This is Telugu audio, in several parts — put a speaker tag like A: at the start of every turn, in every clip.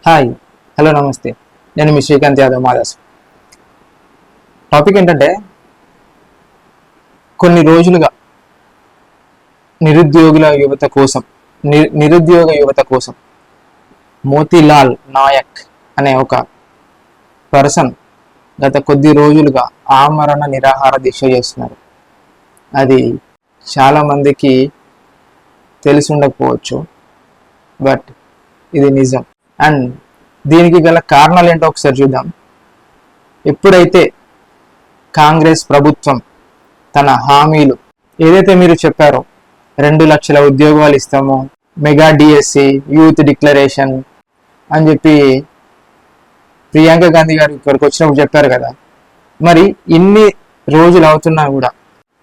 A: హాయ్, హలో, నమస్తే. నేను మీ శ్రీకాంత్ యాదవ్ మాదాస్. టాపిక్ ఏంటంటే, కొన్ని రోజులుగా నిరుద్యోగ యువత కోసం మోతీలాల్ నాయక్ అనే ఒక పర్సన్ గత కొద్ది రోజులుగా ఆమరణ నిరాహార దీక్ష చేస్తున్నారు. అది చాలా మందికి తెలిసి ఉండకపోవచ్చు, బట్ ఇది నిజం. అండ్ దీనికి గల కారణాలు ఏంటో ఒకసారి చూద్దాం. ఎప్పుడైతే కాంగ్రెస్ ప్రభుత్వం తన హామీలు ఏదైతే మీరు చెప్పారో 2 లక్షల ఉద్యోగాలు ఇస్తాము, మెగా డిఎస్సి, యూత్ డిక్లరేషన్ అని చెప్పి ప్రియాంక గాంధీ గారు ఇక్కడికి వచ్చినప్పుడు చెప్పారు కదా, మరి ఇన్ని రోజులు అవుతున్నా కూడా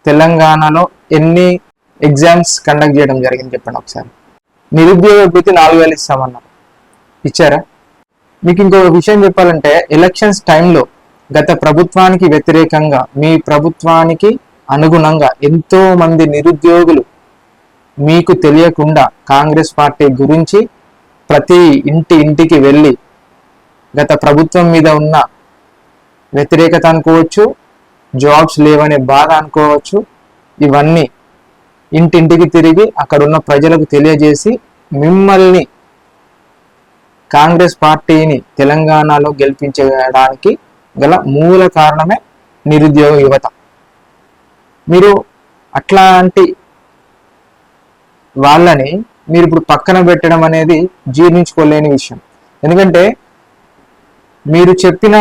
A: తెలంగాణలో ఎన్ని ఎగ్జామ్స్ కండక్ట్ చేయడం జరిగింది చెప్పండి ఒకసారి. నిరుద్యోగ భృతి 4,000 ఇస్తామన్నారు, ఇచ్చారా? మీకు ఇంకో విషయం చెప్పాలంటే, ఎలక్షన్స్ టైంలో గత ప్రభుత్వానికి వ్యతిరేకంగా మీ ప్రభుత్వానికి అనుగుణంగా ఎంతో మంది నిరుద్యోగులు మీకు తెలియకుండా కాంగ్రెస్ పార్టీ గురించి ప్రతి ఇంటికి వెళ్ళి గత ప్రభుత్వం మీద ఉన్న వ్యతిరేకత అనుకోవచ్చు, జాబ్స్ లేవనే బాధ అనుకోవచ్చు, ఇవన్నీ ఇంటింటికి తిరిగి అక్కడున్న ప్రజలకు తెలియజేసి మిమ్మల్ని కాంగ్రెస్ పార్టీని తెలంగాణలో గెలిపించడానికి గల మూల కారణమే నిరుద్యోగ యువత. మీరు అట్లాంటి వాళ్ళని మీరు ఇప్పుడు పక్కన పెట్టడం అనేది జీర్ణించుకోలేని విషయం. ఎందుకంటే మీరు చెప్పిన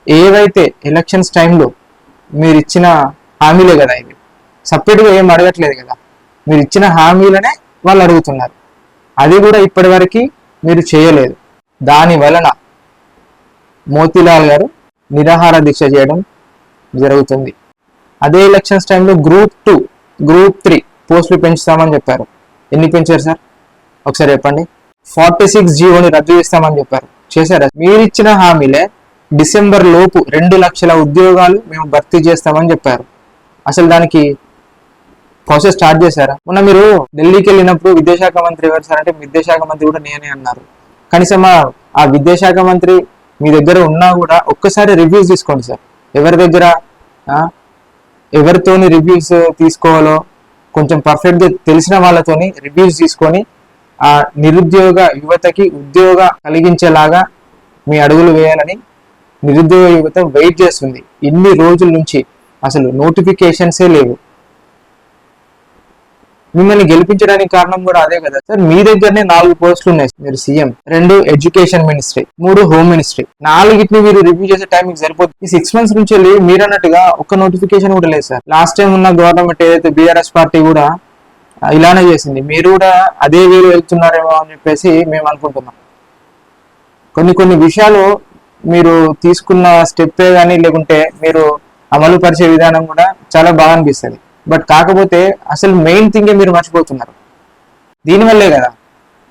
A: ఏవైతే ఎలక్షన్స్ టైంలో మీరు ఇచ్చిన హామీలే కదా ఇవి, సపరేట్గా ఏం అడగట్లేదు కదా, మీరు ఇచ్చిన హామీలనే వాళ్ళు అడుగుతున్నారు. అది కూడా ఇప్పటి వరకు మీరు చేయలేదు. దాని వలన మోతీలాల్ గారు నిరాహార దీక్ష చేయడం జరుగుతుంది. అదే ఎలక్షన్స్ టైంలో గ్రూప్ 2, గ్రూప్ 3 పోస్టులు పెంచుతామని చెప్పారు. ఎన్ని పెంచారు సార్ ఒకసారి చెప్పండి? 46 జీవోని రద్దు చేస్తామని చెప్పారు, చేశారా? మీరు ఇచ్చిన హామీలే డిసెంబర్ లోపు 2 లక్షల ఉద్యోగాలు మేము భర్తీ చేస్తామని చెప్పారు. అసలు దానికి ప్రాసెస్ స్టార్ట్ చేశారా? మొన్న మీరు ఢిల్లీకి వెళ్ళినప్పుడు విద్యాశాఖ మంత్రి ఎవరు సార్ అంటే, విద్యాశాఖ మంత్రి కూడా నేనే అన్నారు. కనీసం ఆ విద్యాశాఖ మంత్రి మీ దగ్గర ఉన్నా కూడా ఒక్కసారి రివ్యూస్ తీసుకోండి సార్. ఎవరి దగ్గర ఎవరితోని రివ్యూస్ తీసుకోవాలో కొంచెం పర్ఫెక్ట్గా తెలిసిన వాళ్ళతోని రివ్యూస్ తీసుకొని ఆ నిరుద్యోగ యువతకి ఉద్యోగ కలిగించేలాగా మీ అడుగులు వేయాలని నిరుద్యోగ యువత వెయిట్ చేస్తుంది. ఇన్ని రోజుల నుంచి అసలు నోటిఫికేషన్సే లేవు. మిమ్మల్ని గెలిపించడానికి కారణం కూడా అదే కదా సార్. మీ దగ్గరనే 4 పోస్టులు ఉన్నాయి. మీరు CM, 2 education ministry, 3 home ministry, 4ని మీరు రివ్యూ చేసే టైం మీకు సరిపోతుంది. ఈ 6 months నుంచి వెళ్ళి మీరు అన్నట్టుగా ఒక్క నోటిఫికేషన్ కూడా లేదు సార్. లాస్ట్ టైం ఉన్న గవర్నమెంట్ ఏదైతే బీఆర్ఎస్ పార్టీ కూడా ఇలానే చేసింది. మీరు కూడా అదే వేలు వెళ్తున్నారేమో అని చెప్పేసి మేము అనుకుంటున్నాం. కొన్ని విషయాలు మీరు తీసుకున్న స్టెప్పే కానీ లేకుంటే మీరు అమలు పరిచే విధానం కూడా చాలా బాగా అనిపిస్తుంది. బట్ కాకపోతే అసలు మెయిన్ థింగే మీరు మర్చిపోతున్నారు. దీనివల్లే కదా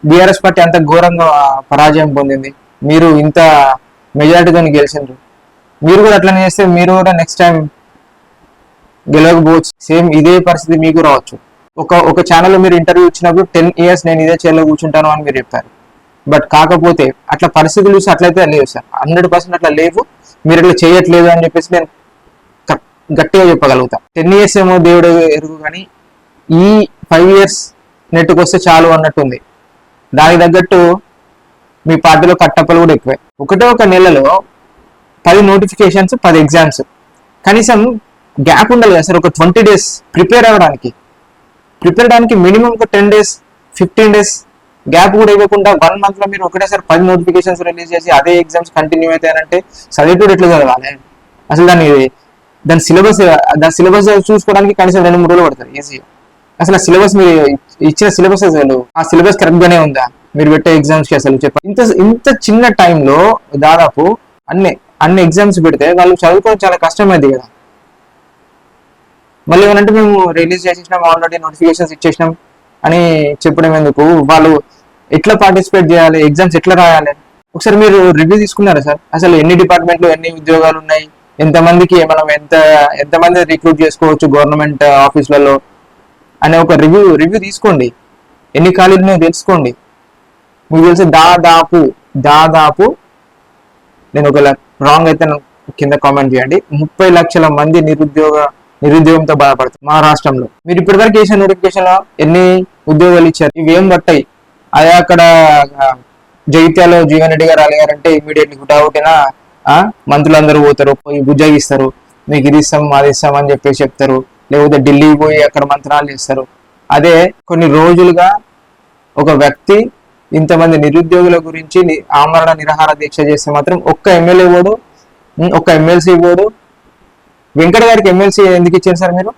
A: బీఆర్ఎస్ పార్టీ అంత ఘోరంగా పరాజయం పొందింది. మీరు ఇంత మెజారిటీతో గెలిచిండ్రు. మీరు కూడా అట్లనే చేస్తే మీరు కూడా నెక్స్ట్ టైం గెలవకపోవచ్చు. సేమ్ ఇదే పరిస్థితి మీకు రావచ్చు. ఒక ఛానల్లో మీరు ఇంటర్వ్యూ ఇచ్చినప్పుడు 10 years నేను ఇదే చైర్లో కూర్చుంటాను అని మీరు చెప్పారు. బట్ కాకపోతే అట్లా పరిస్థితులు చూసి అట్లయితే లేవు సార్. 100% అట్లా లేవు. మీరు అట్లా చేయట్లేదు అని చెప్పేసి నేను గట్టిగా చెప్పగలుగుతా. 10 years ఏమో దేవుడు ఎరుగు, కానీ ఈ 5 years నెట్టుకు వస్తే చాలు అన్నట్టుంది. దానికి తగ్గట్టు మీ పార్టీలో కట్టప్పలు కూడా ఎక్కువే. ఒక నెలలో 10 notifications, 10 exams. కనీసం గ్యాప్ ఉండాలి కదా సార్. ఒక 20 days ప్రిపేర్ అవ్వడానికి మినిమం ఒక 10 days, 15 days గ్యాప్ కూడా ఇవ్వకుండా 1 month లో మీరు ఒకటేసారి 10 notifications రిలీజ్ చేసి అదే ఎగ్జామ్స్ కంటిన్యూ అవుతాయనంటే చదివేటోడు ఎట్లా చదవాలి? అసలు దాని సిలబస్ చూసుకోవడానికి కనీసం 2-3 రోజులు పడతారు ఈజీగా. అసలు ఆ సిలబస్ మీరు ఇచ్చిన సిలబస్ అసలు ఆ సిలబస్ కరెక్ట్ గానే ఉందా మీరు పెట్టే ఎగ్జామ్స్ కి? అసలు చెప్పండి. ఇంత చిన్న టైంలో దాదాపు అన్ని ఎగ్జామ్స్ పెడితే వాళ్ళు చదువుకోవడం చాలా కష్టమైంది కదా. మళ్ళీ ఏమంటే మేము రిలీజ్ చేసేసినాం, ఆల్రెడీ నోటిఫికేషన్స్ ఇచ్చేసినాం అని చెప్పడం ఎందుకు? వాళ్ళు ఎట్లా పార్టిసిపేట్ చేయాలి, ఎగ్జామ్స్ ఎట్లా రాయాలి? ఒకసారి మీరు రివ్యూ తీసుకున్నారా సార్? అసలు ఎన్ని డిపార్ట్మెంట్లు, ఎన్ని ఉద్యోగాలు ఉన్నాయి, ఎంతమందికి మనం ఎంతమంది రిక్రూట్ చేసుకోవచ్చు గవర్నమెంట్ ఆఫీసులలో అనే ఒక రివ్యూ తీసుకోండి. ఎన్ని ఖాళీలు తెలుసుకోండి. మీకు తెలిసి దాదాపు దాదాపు, నేను ఒక రాంగ్ అయితే కింద కామెంట్ చేయండి, 30 లక్షల మంది నిరుద్యోగంతో బాధపడుతుంది మా రాష్ట్రంలో. మీరు ఇప్పటివరకు చేసిన నోటిఫికేషన్ లో ఎన్ని ఉద్యోగాలు ఇచ్చారు? ఇవి ఏం పట్టాయి? అదే అక్కడ జగిత్యాలో జీవన్ రెడ్డి గారు అలిగారంటే ఇమీడియట్లీ గుటౌటిన మంత్రులందరూ పోతారు, పోయి బుజ్జగిస్తారు, మీకు ఇది ఇస్తాం అది ఇస్తాం అని చెప్పేసి చెప్తారు. లేకపోతే ఢిల్లీ పోయి అక్కడ మంత్రాలు చేస్తారు. అదే కొన్ని రోజులుగా ఒక వ్యక్తి ఇంతమంది నిరుద్యోగుల గురించి ఆమరణ నిరాహార దీక్ష చేస్తే మాత్రం ఒక్క ఎమ్మెల్యే ఓడు, ఒక్క ఎమ్మెల్సీ ఓడు. వెంకట గారికి ఎమ్మెల్సీ ఎందుకు ఇచ్చారు సార్? మీరు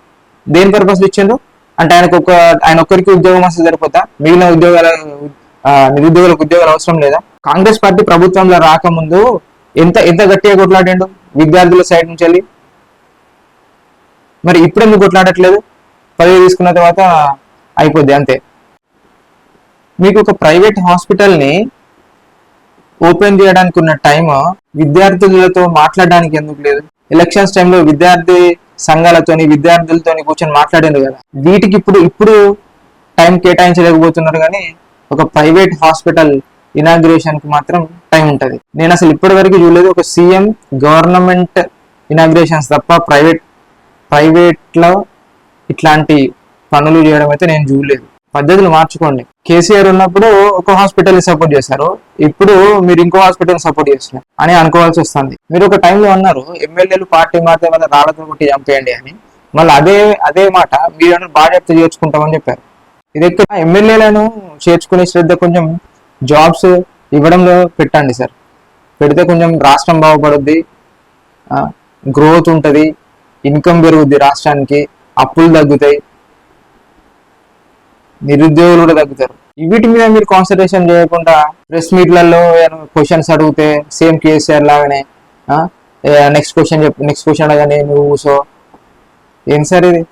A: దేని పర్పస్ ఇచ్చారు? అంటే ఆయన ఒక్కరికి ఉద్యోగం వస్తే సరిపోతా? మిగిలిన నిరుద్యోగులకు ఉద్యోగాలు అవసరం లేదా? కాంగ్రెస్ పార్టీ ప్రభుత్వంలో రాకముందు ఎంత ఎంత గట్టిగా కొట్లాడాడు విద్యార్థుల సైడ్ నుంచి వెళ్ళి. మరి ఇప్పుడు ఎందుకు కొట్లాడట్లేదు? పదవి తీసుకున్న తర్వాత అయిపోద్ది అంతే. మీకు ఒక ప్రైవేట్ హాస్పిటల్ని ఓపెన్ చేయడానికి ఉన్న టైం విద్యార్థులతో మాట్లాడడానికి ఎందుకు లేదు? ఎలక్షన్స్ టైంలో విద్యార్థి సంఘాలతోని విద్యార్థులతోని కూర్చొని మాట్లాడారు కదా. వీటికి ఇప్పుడు టైం కేటాయించలేకపోతున్నారు. కానీ ఒక ప్రైవేట్ హాస్పిటల్ ఇనాగ్రేషన్ కి మాత్రం టైం ఉంటుంది. నేను అసలు ఇప్పటి వరకు చూడలేదు ఒక సీఎం గవర్నమెంట్ ఇనాగ్రేషన్స్ తప్ప ప్రైవేట్ లో ఇట్లాంటి పనులు చేయడం అయితే నేను చూడలేదు. పద్ధతులు మార్చుకోండి. కేసీఆర్ ఉన్నప్పుడు ఒక హాస్పిటల్ సపోర్ట్ చేశారు, ఇప్పుడు మీరు ఇంకో హాస్పిటల్ సపోర్ట్ చేస్తున్నారు అని అనుకోవాల్సి వస్తుంది. మీరు ఒక టైంలో అన్నారు ఎమ్మెల్యేలు పార్టీ మారితే వాళ్ళ రాళ్లతో కొట్టి చంపేయండి అని. మళ్ళీ అదే మాట మీరు బాధ్యత చేర్చుకుంటామని చెప్పారు. ఇది ఎక్కడ? ఎమ్మెల్యేలను చేర్చుకునే శ్రద్ధ కొంచెం జాబ్స్ ఇవ్వడంలో పెట్టండి సార్. పెడితే కొంచెం రాష్ట్రం బాగుపడుద్ది, గ్రోత్ ఉంటుంది, ఇన్కమ్ పెరుగుద్ది రాష్ట్రానికి, అప్పులు తగ్గుతాయి, నిరుద్యోగులు కూడా తగ్గుతారు. వీటి మీద మీరు కాన్సన్ట్రేషన్ చేయకుండా ప్రెస్ మీట్లలో క్వశ్చన్స్ అడిగితే సేమ్ కేసీఆర్ లాగానే నెక్స్ట్ క్వశ్చన్ అడగానే నువ్వు కూసో. ఏం సార్ ఇది?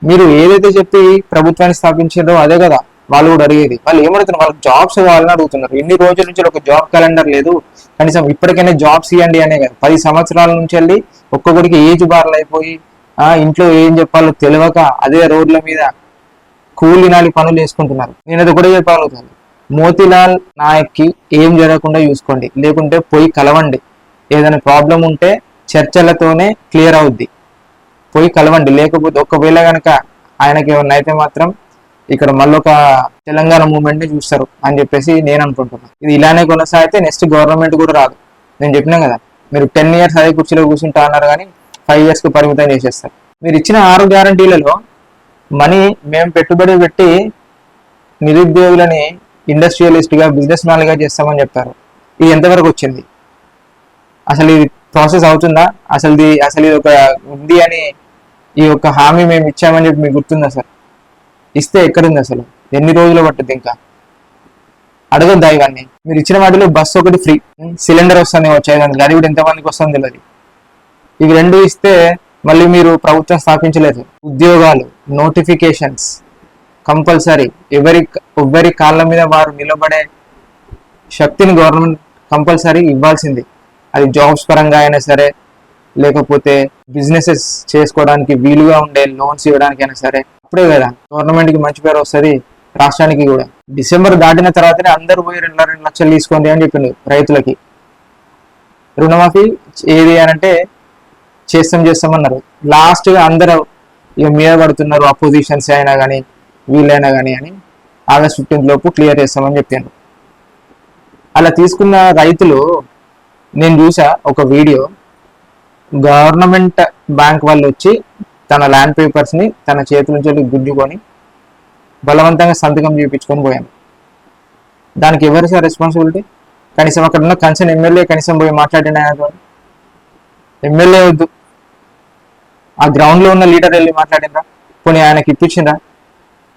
A: మీరు ఏదైతే చెప్పి ప్రభుత్వాన్ని స్థాపించారో అదే కదా వాళ్ళు కూడా అడిగేది. వాళ్ళు ఏమడుతున్నారు? వాళ్ళకి జాబ్స్ కావాలని అడుగుతున్నారు. ఇన్ని రోజుల నుంచి ఒక జాబ్ క్యాలెండర్ లేదు, కనీసం ఇప్పటికైనా జాబ్స్ ఇవ్వండి అనే కదా. 10 సంవత్సరాల నుంచి వెళ్ళి ఒక్కొక్కడికి ఏజ్ బార్లు అయిపోయి ఇంట్లో ఏం చెప్పాలో తెలియక అదే రోడ్ల మీద కూలినాలి పనులు చేసుకుంటున్నారు. నేను అది కూడా చెప్పగలుగుతాను, మోతీలాల్ నాయక్కి ఏం జరగకుండా చూసుకోండి, లేకుంటే పోయి కలవండి. ఏదైనా ప్రాబ్లం ఉంటే చర్చలతోనే క్లియర్ అవుద్ది, పోయి కలవండి. లేకపోతే ఒకవేళ కనుక ఆయనకి ఏమన్నా అయితే మాత్రం ఇక్కడ మళ్ళీ ఒక తెలంగాణ మూవ్మెంట్ ని చూస్తారు అని చెప్పేసి నేను అనుకుంటున్నాను. ఇది ఇలానే కొనసాగితే నెక్స్ట్ గవర్నమెంట్ కూడా రాదు. నేను చెప్పినా కదా, మీరు 10 years అదే కుర్చీలో కూర్చుంటా అన్నారు కానీ 5 years కు పరిమితం చేసేస్తారు. మీరు ఇచ్చిన 6 గ్యారంటీలలో మనీ మేము పెట్టుబడి పెట్టి నిరుద్యోగులని ఇండస్ట్రియలిస్ట్ గా బిజినెస్ మ్యాన్ గా చేస్తామని చెప్పారు. ఇది ఎంతవరకు వచ్చింది? అసలు ఇది ప్రాసెస్ అవుతుందా? అసలు ఇది ఒక ఉంది అని ఈ యొక్క హామీ మేము ఇచ్చామని చెప్పి మీకు గుర్తుందా సార్? ఇస్తే ఎక్కడుంది? అసలు ఎన్ని రోజులు పట్టుద్ది? ఇంకా అడగొద్దా ఇవన్నీ? మీరు ఇచ్చిన వాటిలో బస్సు ఒకటి ఫ్రీ, సిలిండర్ వస్తుంది వచ్చాయి, అది కూడా ఎంతమందికి వస్తుంది తెలియదు. ఇవి 2 ఇస్తే మళ్ళీ మీరు ప్రభుత్వం స్థాపించలేదు. ఉద్యోగాలు, నోటిఫికేషన్స్ కంపల్సరీ. ఎవరి కాళ్ళ మీద వారు నిలబడే శక్తిని గవర్నమెంట్ కంపల్సరీ ఇవ్వాల్సింది. అది జాబ్స్ పరంగా అయినా సరే, లేకపోతే బిజినెసెస్ చేసుకోవడానికి వీలుగా ఉండే లోన్స్ ఇవ్వడానికి అయినా సరే. అప్పుడే కదా గవర్నమెంట్ కి మంచి పేరు వస్తుంది, రాష్ట్రానికి కూడా. డిసెంబర్ దాటిన తర్వాతనే అందరూ పోయి 2 లక్షలు తీసుకోండి అని చెప్పిండు రైతులకి. రుణమాఫీ ఏది అంటే చేస్తామన్నారు. లాస్ట్ గా అందరూ ఇక మీద పడుతున్నారు, అపోజిషన్స్ అయినా కానీ వీళ్ళైనా కానీ అని. August 15 లోపు క్లియర్ చేస్తామని చెప్పాను. అలా తీసుకున్న రైతులు నేను చూసా ఒక వీడియో, గవర్నమెంట్ బ్యాంక్ వాళ్ళు వచ్చి తన ల్యాండ్ పేపర్స్ ని తన చేతుల నుంచి గుంజుకొని బలవంతంగా సంతకం చూపించుకొని పోయాను. దానికి ఎవరు సార్ రెస్పాన్సిబిలిటీ? కనీసం అక్కడ ఉన్న కన్సర్న్ ఎమ్మెల్యే కనీసం పోయి మాట్లాడిన ఎమ్మెల్యే వద్దు, ఆ గ్రౌండ్ లో ఉన్న లీడర్ వెళ్ళి మాట్లాడినరా? పోనీ ఆయనకి ఇప్పించిండ్రా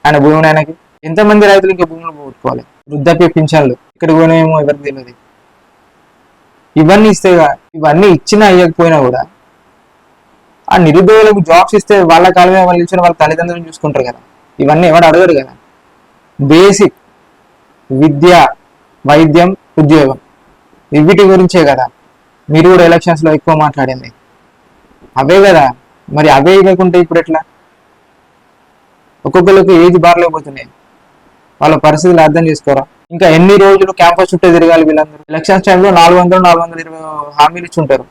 A: ఆయన భూమిని? ఆయనకి ఎంతమంది రైతులు ఇంకా భూములు పోగొట్టుకోవాలి? వృద్ధాప్య పింఛన్లు ఇక్కడ పోయినేమో ఎవరికి తెలియదు. ఇవన్నీ ఇస్తే, ఇవన్నీ ఇచ్చినా ఇవ్వకపోయినా కూడా ఆ నిరుద్యోగులకు జాబ్స్ ఇస్తే వాళ్ళ కాలం మీద వాళ్ళు ఇచ్చిన వాళ్ళ తల్లిదండ్రులను చూసుకుంటారు కదా. ఇవన్నీ ఎవడు అడగరు కదా. బేసిక్ విద్య, వైద్యం, ఉద్యోగం, వీటి గురించే కదా మీరు కూడా ఎలక్షన్స్లో ఎక్కువ మాట్లాడింది. అవే కదా, మరి అవే లేకుంటే ఇప్పుడు ఎట్లా? ఒక్కొక్కరికి ఏజ్ బారలేకపోతున్నాయి, వాళ్ళ పరిస్థితులు అర్థం చేసుకోరా? ఇంకా ఎన్ని రోజులు క్యాంపస్ చుట్టూ తిరగాలి వీళ్ళందరూ? ఎలక్షన్స్ టైంలో 400-420 హామీలు ఇచ్చుంటారు.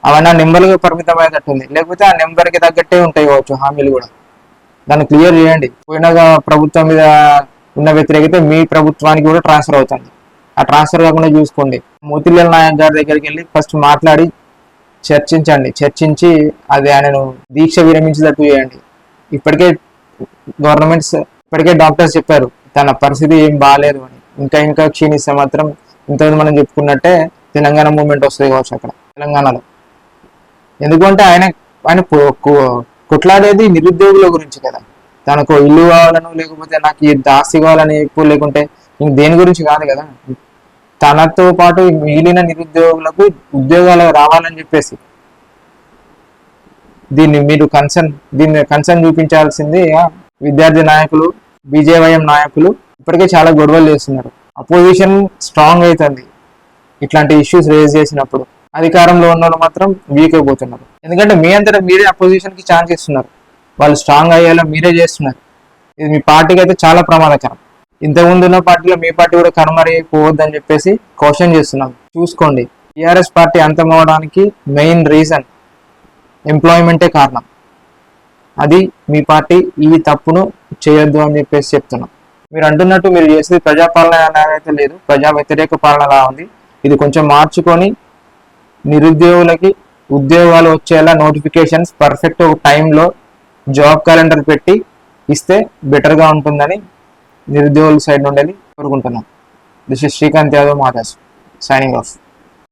A: అవన్నీ ఆ నెంబర్గా పరిమితం అయ్యేటట్టుంది, లేకపోతే ఆ నెంబర్కి తగ్గట్టే ఉంటాయి కావచ్చు హామీలు కూడా. దాన్ని క్లియర్ చేయండి. పోయిన ప్రభుత్వం మీద ఉన్న వ్యతిరేకత మీ ప్రభుత్వానికి కూడా ట్రాన్స్ఫర్ అవుతుంది. ఆ ట్రాన్స్ఫర్ కాకుండా చూసుకోండి. మోతీలాల్ నాయక్ గారి దగ్గరికి వెళ్ళి ఫస్ట్ మాట్లాడి చర్చించి అది ఆయనను దీక్ష విరమించేటట్టు చేయండి. ఇప్పటికే డాక్టర్స్ చెప్పారు తన పరిస్థితి ఏం బాగాలేదు అని. ఇంకా క్షీణిస్తే మాత్రం ఇంతకుముందు మనం చెప్పుకున్నట్టే తెలంగాణ మూవ్మెంట్ వస్తుంది కావచ్చు అక్కడ తెలంగాణలో. ఎందుకంటే ఆయన కొట్లాడేది నిరుద్యోగుల గురించి కదా. తనకు ఇల్లు కావాలను, లేకపోతే నాకు ఈ ఆస్తి కావాలని ఎప్పుడు, లేకుంటే ఇంక దేని గురించి కాదు కదా. తనతో పాటు మిగిలిన నిరుద్యోగులకు ఉద్యోగాలు రావాలని చెప్పేసి దీన్ని కన్సర్న్ చూపించాల్సింది విద్యార్థి నాయకులు, బీజేవైఎం నాయకులు. ఇప్పటికే చాలా గొడవలు చేస్తున్నారు. అపోజిషన్ స్ట్రాంగ్ అవుతుంది ఇట్లాంటి ఇష్యూస్ రేజ్ చేసినప్పుడు. అధికారంలో ఉన్న వాళ్ళు మాత్రం వీక్ అయిపోతున్నారు. ఎందుకంటే మీ అంతటా మీరే అపోజిషన్ కి ఛాన్స్ ఇస్తున్నారు. వాళ్ళు స్ట్రాంగ్ అయ్యేలా మీరే చేస్తున్నారు. ఇది మీ పార్టీకి అయితే చాలా ప్రమాదకరం. ఇంతకుముందు ఉన్న పార్టీలో మీ పార్టీ కూడా కనుమరైపోవద్దని చెప్పేసి క్వశ్చన్ చేస్తున్నాం. చూసుకోండి, టీఆర్ఎస్ పార్టీ అంతమవడానికి మెయిన్ రీజన్ ఎంప్లాయ్మెంటే కారణం. అది మీ పార్టీ ఈ తప్పును చేయొద్దు అని చెప్పేసి చెప్తున్నాం. మీరు అంటున్నట్టు మీరు చేసేది ప్రజాపాలన అయితే లేదు, ప్రజా వ్యతిరేక పాలనలా ఉంది. ఇది కొంచెం మార్చుకొని నిరుద్యోగులకి ఉద్యోగాలు వచ్చేలా నోటిఫికేషన్స్ పర్ఫెక్ట్ ఒక టైంలో జాబ్ క్యాలెండర్ పెట్టి ఇస్తే బెటర్గా ఉంటుందని నిరుద్యోగుల సైడ్ నుండి కోరుకుంటున్నాం. This is Srikanth Yadav Madas signing off.